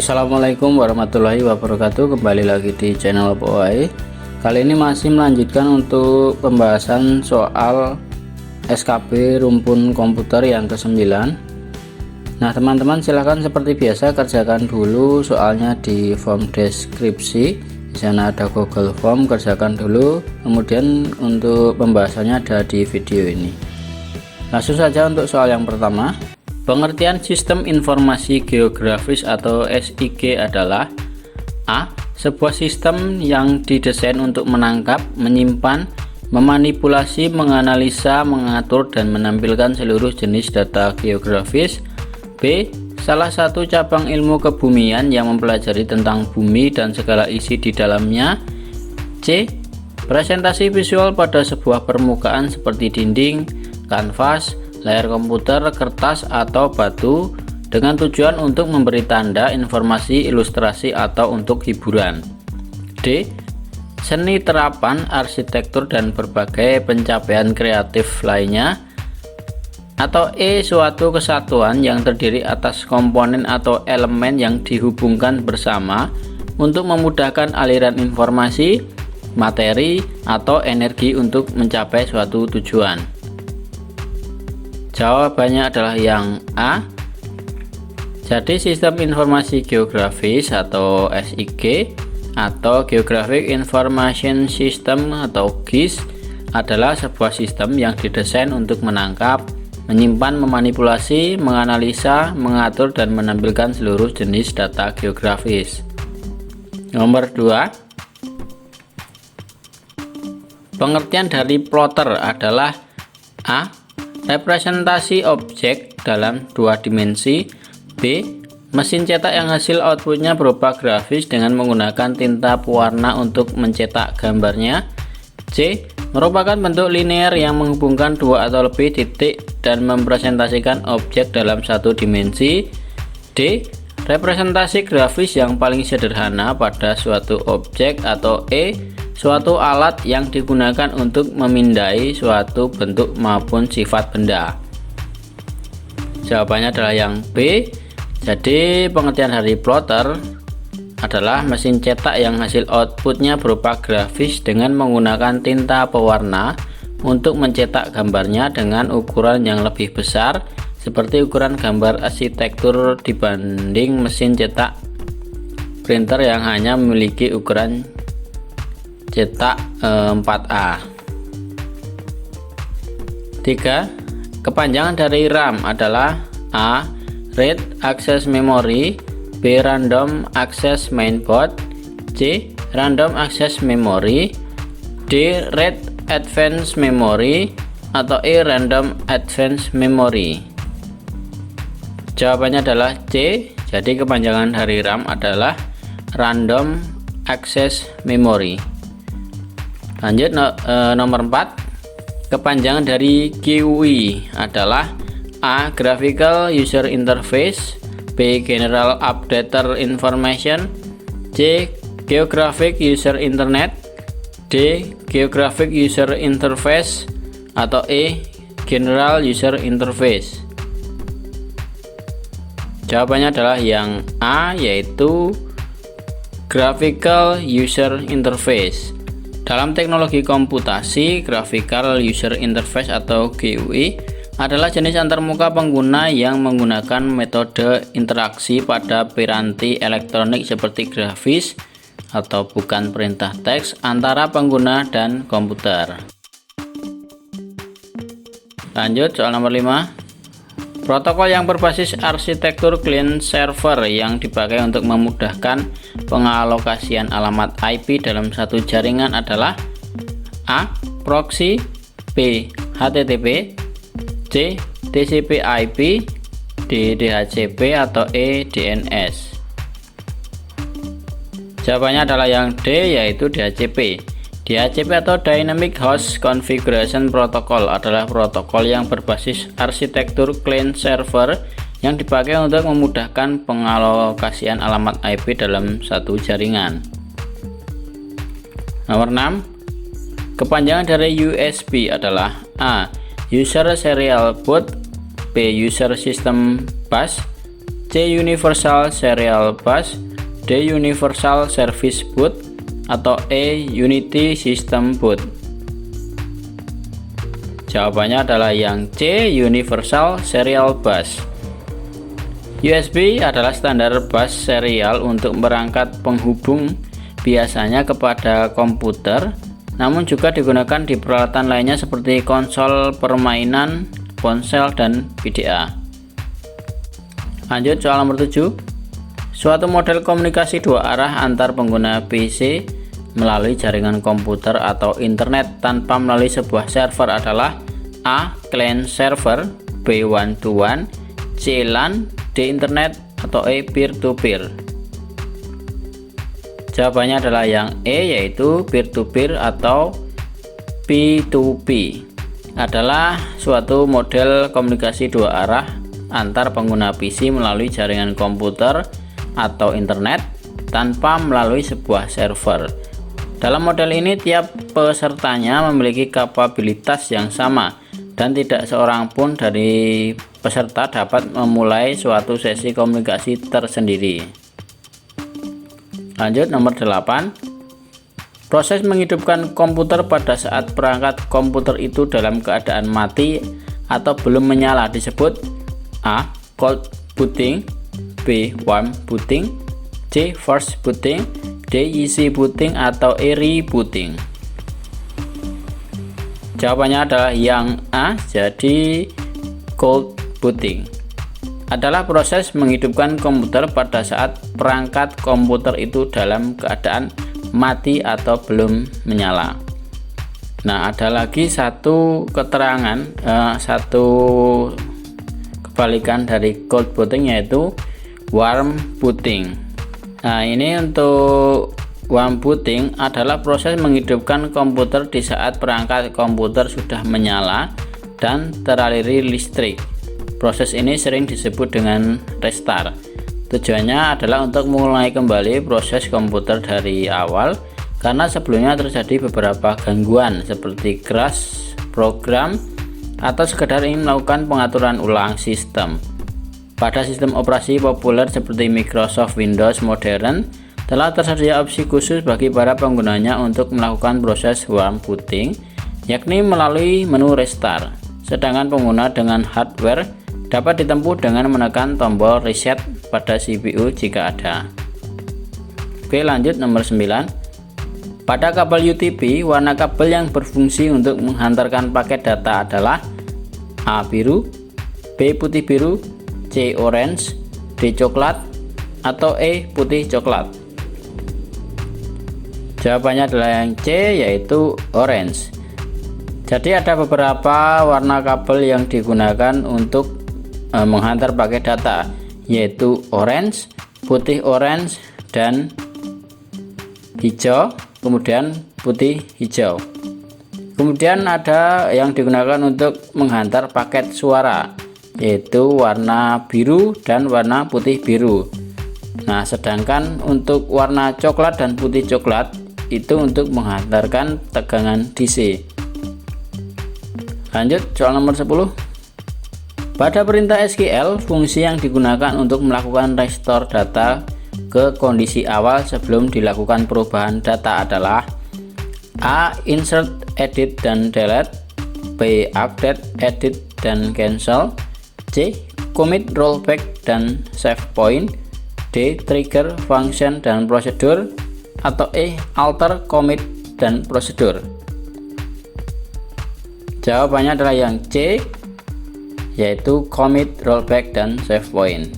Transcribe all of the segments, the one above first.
Assalamualaikum warahmatullahi wabarakatuh. Kembali lagi di channel POAE. Kali ini masih melanjutkan untuk pembahasan soal SKB rumpun komputer yang ke-9. Nah teman-teman, silahkan seperti biasa kerjakan dulu soalnya di form deskripsi. Di sana ada Google Form, kerjakan dulu. Kemudian untuk pembahasannya ada di video ini. Langsung saja untuk soal yang pertama. Pengertian sistem informasi geografis atau SIG adalah: A. Sebuah sistem yang didesain untuk menangkap, menyimpan, memanipulasi, menganalisa, mengatur, dan menampilkan seluruh jenis data geografis. B. Salah satu cabang ilmu kebumian yang mempelajari tentang bumi dan segala isi di dalamnya. C. Presentasi visual pada sebuah permukaan seperti dinding, kanvas, layar komputer, kertas, atau batu dengan tujuan untuk memberi tanda, informasi, ilustrasi, atau untuk hiburan. D. Seni terapan, arsitektur, dan berbagai pencapaian kreatif lainnya. Atau E. Suatu kesatuan yang terdiri atas komponen atau elemen yang dihubungkan bersama untuk memudahkan aliran informasi, materi, atau energi untuk mencapai suatu tujuan. Jawabannya adalah yang A. Jadi sistem informasi geografis atau SIG atau Geographic Information System atau GIS adalah sebuah sistem yang didesain untuk menangkap, menyimpan, memanipulasi, menganalisa, mengatur, dan menampilkan seluruh jenis data geografis. Nomor 2. Pengertian dari plotter adalah: A. Representasi objek dalam dua dimensi. B. Mesin cetak yang hasil outputnya berupa grafis dengan menggunakan tinta pewarna untuk mencetak gambarnya. C. Merupakan bentuk linear yang menghubungkan dua atau lebih titik dan mempresentasikan objek dalam satu dimensi. D. Representasi grafis yang paling sederhana pada suatu objek. Atau E. Suatu alat yang digunakan untuk memindai suatu bentuk maupun sifat benda. Jawabannya adalah yang B. Jadi pengertian dari plotter adalah mesin cetak yang hasil outputnya berupa grafis dengan menggunakan tinta pewarna untuk mencetak gambarnya dengan ukuran yang lebih besar, seperti ukuran gambar arsitektur, dibanding mesin cetak printer yang hanya memiliki ukuran cetak 4A. 3. Kepanjangan dari RAM adalah: A. Read Access Memory. B. Random Access Mainboard. C. Random Access Memory. D. Read Advanced Memory. Atau E. Random Advanced Memory. Jawabannya adalah C. Jadi kepanjangan dari RAM adalah Random Access Memory. Lanjut nomor 4. Kepanjangan dari GUI adalah: A. Graphical User Interface. B. General Updater Information. C. Geographic User Internet. D. Geographic User Interface. Atau E. General User Interface. Jawabannya adalah yang A, yaitu Graphical User Interface. Dalam teknologi komputasi, Graphical User Interface atau GUI adalah jenis antarmuka pengguna yang menggunakan metode interaksi pada piranti elektronik seperti grafis atau bukan perintah teks antara pengguna dan komputer. Lanjut soal nomor 5. Protokol yang berbasis arsitektur client server yang dipakai untuk memudahkan pengalokasian alamat IP dalam satu jaringan adalah: A. Proxy. B. HTTP. C. TCP/IP. D. DHCP. Atau E. DNS. Jawabannya adalah yang D, yaitu DHCP. DHCP atau Dynamic Host Configuration Protocol adalah protokol yang berbasis arsitektur client server yang dipakai untuk memudahkan pengalokasian alamat IP dalam satu jaringan. Nomor 6. Kepanjangan dari USB adalah: A. User Serial Port. B. User System Bus. C. Universal Serial Bus, D. Universal Service Boot, atau E. Unity System Boot? Jawabannya adalah yang C. Universal Serial Bus. USB adalah standar bus serial untuk perangkat penghubung, biasanya kepada komputer, namun juga digunakan di peralatan lainnya seperti konsol permainan, ponsel, dan PDA. Lanjut soal nomor 7. Suatu model komunikasi dua arah antar pengguna PC melalui jaringan komputer atau internet tanpa melalui sebuah server adalah A. Client server, B. one-to-one, C. LAN, D. internet, atau E. peer-to-peer? Jawabannya adalah yang E, yaitu peer-to-peer atau P2P. Adalah suatu model komunikasi dua arah antar pengguna PC melalui jaringan komputer atau internet tanpa melalui sebuah server. Dalam model ini tiap pesertanya memiliki kapabilitas yang sama dan tidak seorang pun dari peserta dapat memulai suatu sesi komunikasi tersendiri. Lanjut nomor 8. Proses menghidupkan komputer pada saat perangkat komputer itu dalam keadaan mati atau belum menyala disebut A. Cold booting, B. Warm booting, C. Forced booting, D. Easy booting, atau E. rebooting? Jawabannya adalah yang A, jadi cold booting. Adalah proses menghidupkan komputer pada saat perangkat komputer itu dalam keadaan mati atau belum menyala. Nah, ada lagi satu keterangan, satu kebalikan dari cold booting, yaitu warm booting. Nah, ini untuk warm booting adalah proses menghidupkan komputer di saat perangkat komputer sudah menyala dan teraliri listrik. Proses ini sering disebut dengan restart. Tujuannya adalah untuk mengulangi kembali proses komputer dari awal karena sebelumnya terjadi beberapa gangguan seperti crash program atau sekedar ingin melakukan pengaturan ulang sistem. Pada sistem operasi populer seperti Microsoft Windows modern, telah tersedia opsi khusus bagi para penggunanya untuk melakukan proses warm booting, yakni melalui menu restart. Sedangkan pengguna dengan hardware dapat ditempuh dengan menekan tombol reset pada CPU jika ada. Oke, lanjut nomor 9. Pada kabel UTP, warna kabel yang berfungsi untuk menghantarkan paket data adalah A. biru, B. putih biru, C. orange, D. coklat, atau E. putih coklat? Jawabannya adalah yang C, yaitu orange. Jadi ada beberapa warna kabel yang digunakan untuk menghantar paket data, yaitu orange, putih orange, dan hijau, kemudian putih hijau. Kemudian ada yang digunakan untuk menghantar paket suara, yaitu warna biru dan warna putih biru. Nah, sedangkan untuk warna coklat dan putih coklat itu untuk menghantarkan tegangan DC. Lanjut soal nomor 10. Pada perintah SQL, fungsi yang digunakan untuk melakukan restore data ke kondisi awal sebelum dilakukan perubahan data adalah A. Insert, edit, dan delete, B. Update, edit, dan cancel, C. Commit, rollback, dan save point, D. Trigger, function, dan prosedur, atau E. Alter, commit, dan prosedur? Jawabannya adalah yang C, yaitu commit, rollback, dan save point.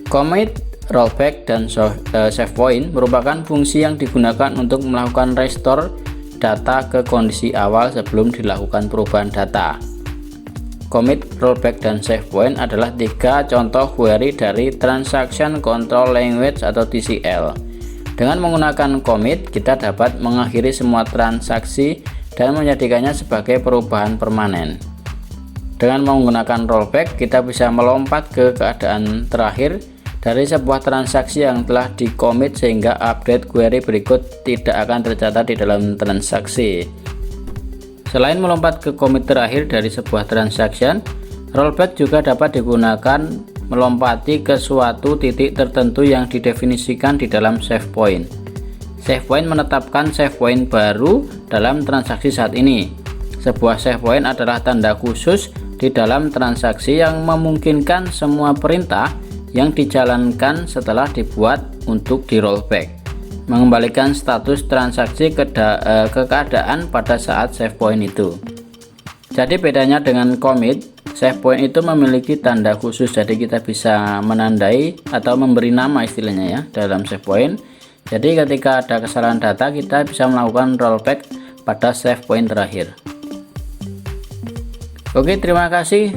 Commit, rollback, dan save point merupakan fungsi yang digunakan untuk melakukan restore data ke kondisi awal sebelum dilakukan perubahan data. Commit, rollback, dan save point adalah 3 contoh query dari Transaction Control Language atau TCL. Dengan menggunakan commit, kita dapat mengakhiri semua transaksi dan menjadikannya sebagai perubahan permanen. Dengan menggunakan rollback, kita bisa melompat ke keadaan terakhir dari sebuah transaksi yang telah di-commit sehingga update query berikut tidak akan tercatat di dalam transaksi. Selain melompat ke commit terakhir dari sebuah transaction, rollback juga dapat digunakan melompati ke suatu titik tertentu yang didefinisikan di dalam save point. Save point menetapkan save point baru dalam transaksi saat ini. Sebuah save point adalah tanda khusus di dalam transaksi yang memungkinkan semua perintah yang dijalankan setelah dibuat untuk di rollback, mengembalikan status transaksi ke keadaan pada saat save point itu. Jadi bedanya dengan commit, save point itu memiliki tanda khusus, jadi kita bisa menandai atau memberi nama istilahnya ya dalam save point. Jadi ketika ada kesalahan data, kita bisa melakukan rollback pada save point terakhir. Oke, terima kasih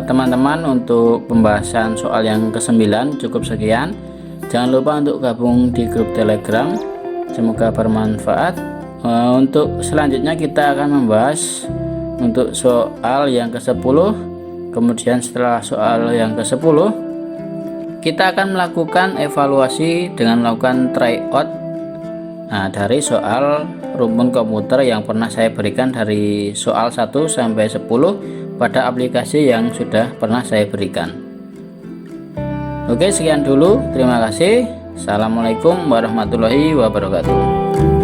teman-teman untuk pembahasan soal yang ke-9. Cukup sekian. Jangan lupa untuk gabung di grup Telegram. Semoga bermanfaat. Untuk selanjutnya kita akan membahas untuk soal yang ke-10. Kemudian setelah soal yang ke-10, kita akan melakukan evaluasi dengan melakukan tryout dari soal rumpun komputer yang pernah saya berikan dari soal 1 sampai 10 pada aplikasi yang sudah pernah saya berikan. Oke, sekian dulu. Terima kasih. Assalamualaikum warahmatullahi wabarakatuh.